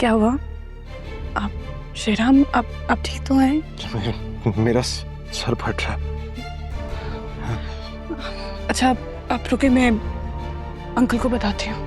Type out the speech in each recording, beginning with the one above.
क्या हुआ? आप श्रीराम, आप ठीक तो हैं? मेरा सर फट रहा है। अच्छा आप रुके, मैं अंकल को बताती हूँ।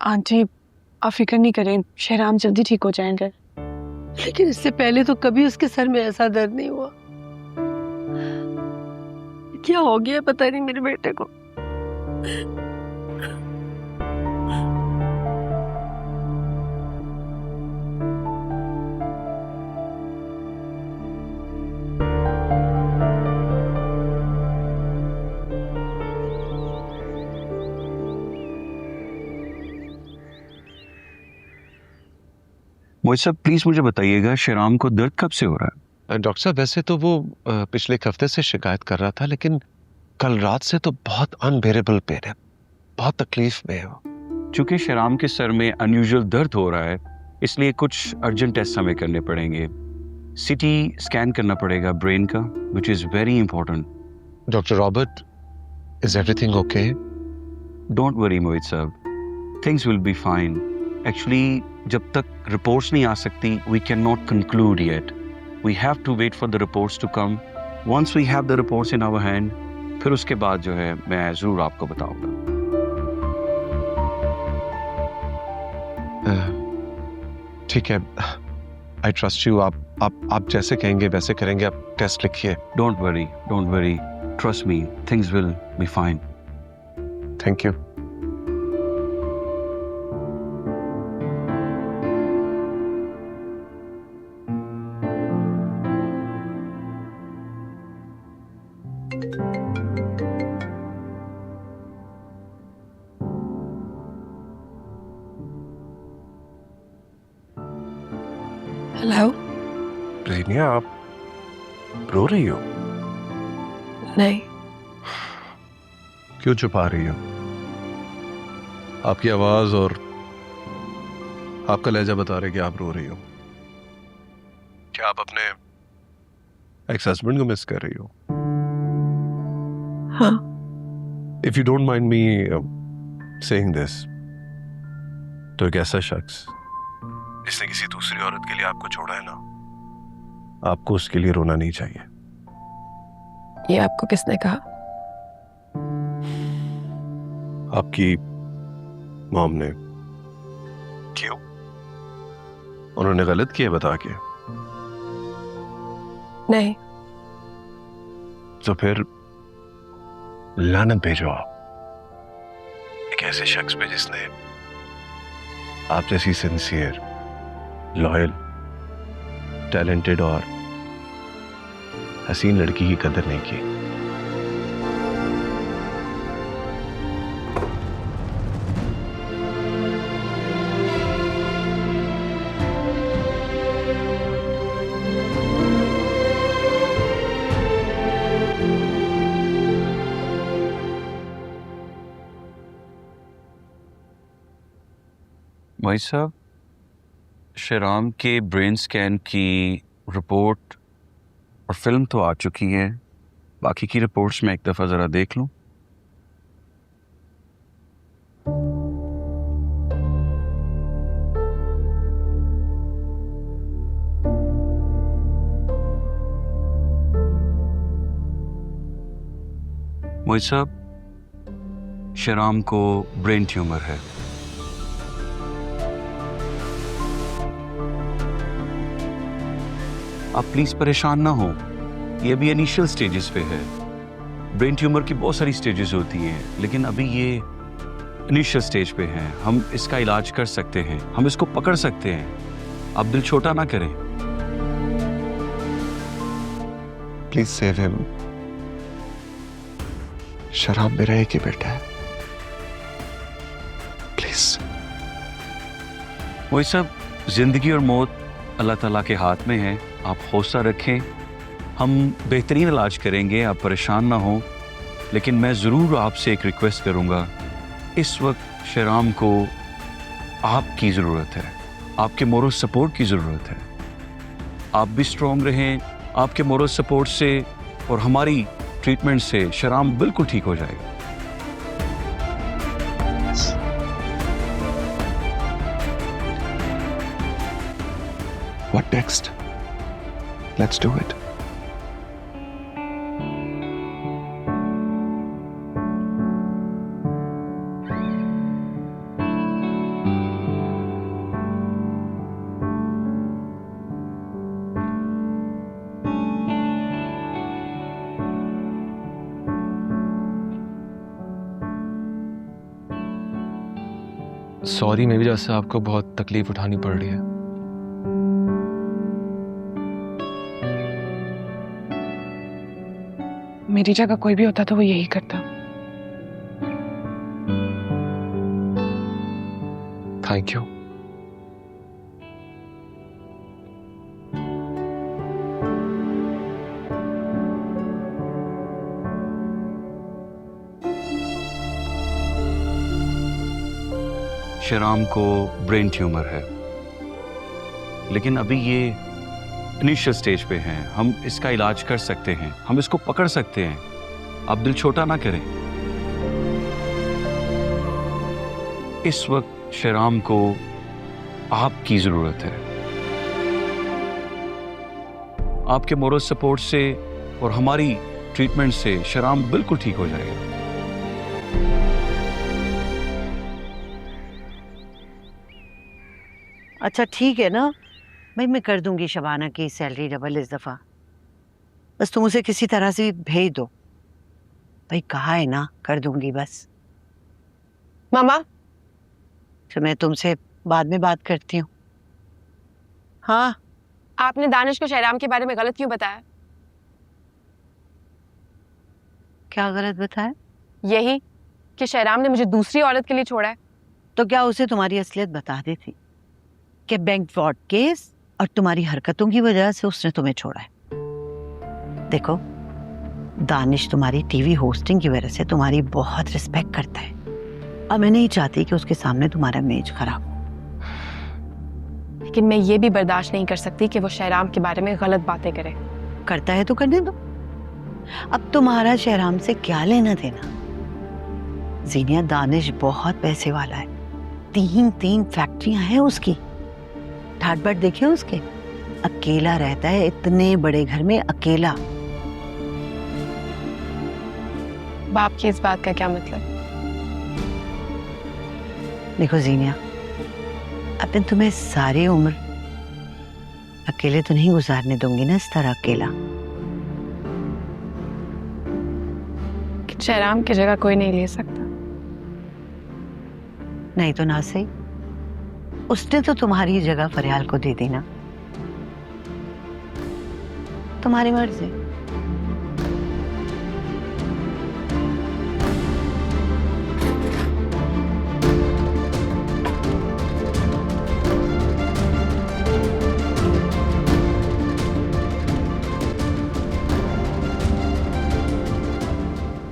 आंटी आप फिक्र नहीं करें, श्रीराम जल्दी ठीक हो जाएंगे। लेकिन इससे पहले तो कभी उसके सर में ऐसा दर्द नहीं हुआ। क्या हो गया पता नहीं मेरे बेटे को। मोहित साहब प्लीज मुझे बताइएगा श्रीराम को दर्द कब से हो रहा है? डॉक्टर साहब वैसे तो वो पिछले एक हफ्ते से शिकायत कर रहा था, लेकिन कल रात से तो बहुत अनबेरेबल पेन है, बहुत तकलीफ में है वो। चूंकि श्रीराम के सर में अनयूजुअल दर्द हो रहा है, इसलिए कुछ अर्जेंट टेस्ट हमें करने पड़ेंगे। सीटी स्कैन करना पड़ेगा ब्रेन का, which is very important. Doctor Robert, is everything okay? Don't worry Mohit साहब, things will be fine. Actually जब तक रिपोर्ट्स नहीं आ सकती, we can not conclude yet. We have to wait for the reports to come. Once we have the reports in our hand, फिर उसके बाद जो है मैं जरूर आपको बताऊंगा। ठीक है, आई ट्रस्ट यू। आप जैसे कहेंगे वैसे करेंगे। आप टेस्ट लिखिए। Don't worry, trust me, things will be fine. Thank you. Hello. Renia, आप रो रही हो? नहीं। क्यों छुपा रही हो? आपकी आवाज और आपका लहजा बता रहे कि आप रो रही हो। क्या आप अपने एक्स हस्बैंड को मिस कर रही हो? हाँ। If you don't mind me saying this, तो एक ऐसा शख्स जिसने किसी दूसरी औरत के लिए आपको छोड़ा है ना, आपको उसके लिए रोना नहीं चाहिए। ये आपको किसने कहा? आपकी मॉम ने। क्यों? उन्होंने गलत किया बता के? नहीं। तो फिर लानत भेजो आप एक ऐसे शख्स पे जिसने आप जैसी सिंसियर, लॉयल, टैलेंटेड और हसीन लड़की की कदर नहीं की। भाई साहब, श्रीराम के ब्रेन स्कैन की रिपोर्ट और फिल्म तो आ चुकी है। बाकी की रिपोर्ट्स मैं एक दफ़ा ज़रा देख लूं। मोहित साहब, श्रीराम को ब्रेन ट्यूमर है। आप प्लीज परेशान ना हो, ये अभी इनिशियल स्टेजेस पे है। ब्रेन ट्यूमर की बहुत सारी स्टेजेस होती हैं, लेकिन अभी ये इनिशियल स्टेज पे है। हम इसका इलाज कर सकते हैं, हम इसको पकड़ सकते हैं। आप दिल छोटा ना करें। Please save him. शराब मेरा एक ही बेटा है, प्लीज। वही सब, जिंदगी और मौत अल्लाह ताला के हाथ में है। आप हौसला रखें, हम बेहतरीन इलाज करेंगे, आप परेशान ना हो। लेकिन मैं ज़रूर आपसे एक रिक्वेस्ट करूँगा, इस वक्त शेराम को आपकी ज़रूरत है, आपके मोरल सपोर्ट की ज़रूरत है। आप भी स्ट्रॉन्ग रहें, आपके मोरल सपोर्ट से और हमारी ट्रीटमेंट से शेराम बिल्कुल ठीक हो जाएगा। What next? Let's do it. Sorry मेरी वजह से आपको बहुत तकलीफ उठानी पड़ रही है। मेरी जगह कोई भी होता तो वो यही करता। Thank you. शेराम को ब्रेन ट्यूमर है, लेकिन अभी ये इनिशियल स्टेज पे हैं। हम इसका इलाज कर सकते हैं, हम इसको पकड़ सकते हैं। आप दिल छोटा ना करें। इस वक्त शेराम को आपकी ज़रूरत है, आपके मोरल सपोर्ट से और हमारी ट्रीटमेंट से शेराम बिल्कुल ठीक हो जाएगा। अच्छा ठीक है ना भाई, मैं कर दूंगी शबाना की सैलरी डबल इस दफा। बस तुम उसे किसी तरह से भेज दो भाई, कहा है ना, कर दूंगी बस। मामा, तो मैं तुमसे बाद में बात करती हूँ। हाँ, आपने दानिश को शहराम के बारे में गलत क्यों बताया? क्या गलत बताया? यही कि शहराम ने मुझे दूसरी औरत के लिए छोड़ा है। तो क्या उसे तुम्हारी असलियत बता देती कि बैंक फ्रॉड केस और तुम्हारी हरकतों की वजह से उसने तुम्हें छोड़ा है। देखो, दानिश तुम्हारी टीवी होस्टिंग की वजह से तुम्हारी बहुत रिस्पेक्ट करता है, और मैं नहीं चाहती कि उसके सामने तुम्हारा इमेज खराब हो। लेकिन मैं ये भी बर्दाश्त नहीं कर सकती कि वो शहराम के बारे में गलत बातें करे। करता है तो करने दो, अब तुम्हारा शहराम से क्या लेना देना। जीनिया, दानिश बहुत पैसे वाला है, तीन फैक्ट्रियां हैं उसकी। ठाट बाट देखे उसके, अकेला रहता है इतने बड़े घर में, अकेला। बाप की इस बात का क्या मतलब? देखो जीनिया, अब मैं तुम्हें सारी उम्र अकेले तो नहीं गुजारने दूंगी ना इस तरह अकेला। शहराम की जगह कोई नहीं ले सकता। नहीं तो ना सही, उसने तो तुम्हारी जगह फरियाल को दे दी ना। तुम्हारी मर्जी।